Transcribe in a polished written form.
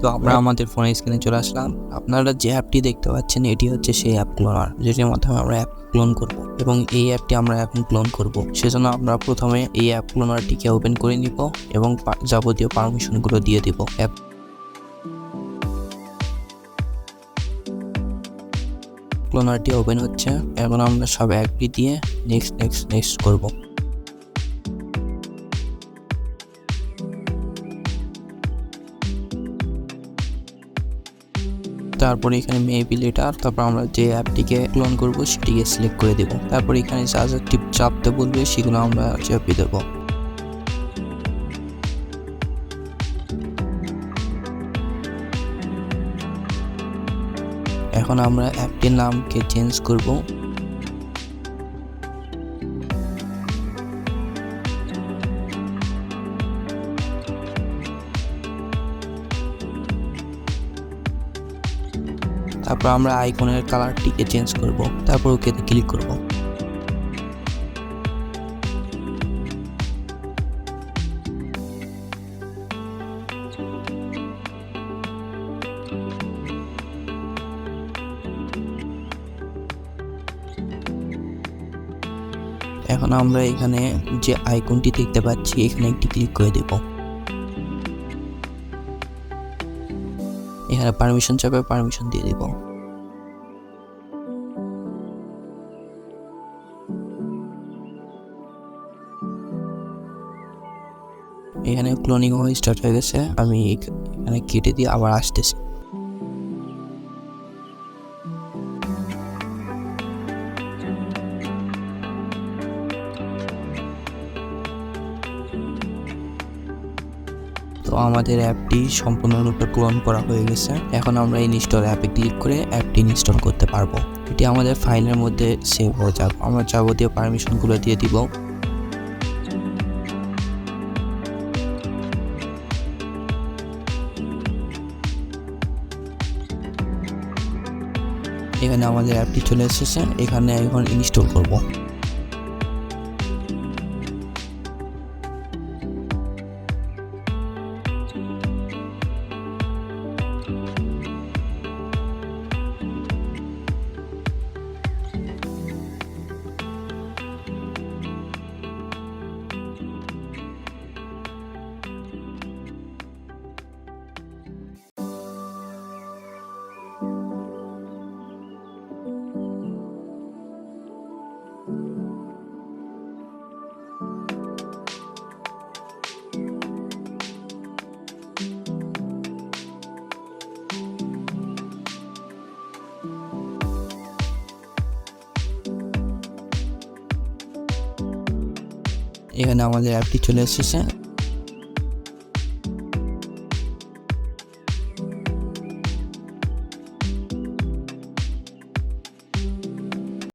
তো আমরা আমাদের ফোনের স্ক্রিনে চলে আসলাম। আপনারা যে অ্যাপটি দেখতে পাচ্ছেন এটি হচ্ছে সেই অ্যাপ ক্লোনার, যেটির মাধ্যমে আমরা অ্যাপ ক্লোন করব এবং এই অ্যাপটি আমরা এখন ক্লোন করব। সেজন্য আমরা প্রথমে এই অ্যাপ ক্লোনারটিকে ওপেন করে নিব এবং যাবতীয় পারমিশনগুলো দিয়ে দিব। অ্যাপ ক্লোনারটি ওপেন হচ্ছে। এখন আমরা সব অ্যাপটি দিয়ে নেক্সট করব। তারপরে এখানে মেবি লেটার, তারপর আমরা যে অ্যাপটিকে ক্লোন করব সেটিকে সিলেক্ট করে দেব। তারপর এখানে যা যা টিপ চাপতে বলবে সেগুলো আমরা চাপিয়ে দেব। এখন আমরা অ্যাপটির নামকে চেঞ্জ করব। তারপর আমরা আইকনের কালারটিকে চেঞ্জ করব, তারপর ওকেতে ক্লিক করব। এখন আমরা এখানে যে আইকনটি দেখতে পাচ্ছি এখানে একটি ক্লিক করে দেব। এখানে পারমিশন চাপে পারমিশন দিয়ে দেব। এখানে ক্লোনিং হয়ে স্টার্ট হয়ে গেছে। আমি এখানে কেটে দিয়ে আবার আসতেছি। তো আমাদের অ্যাপটি সম্পূর্ণরূপে ক্লোন করা হয়ে গেছে। এখন আমরা ইনস্টল অ্যাপে ক্লিক করে অ্যাপটি ইনস্টল করতে পারবো। এটি আমাদের ফাইলের মধ্যে সেভ হয়ে যাবে। আমরা যাবতীয় পারমিশনগুলো দিয়ে দিব। এখানে আমাদের অ্যাপটি চলে এসেছে। এখানে এখন ইনস্টল করব। এখানে আমাদের অ্যাপটি চলে এসেছে।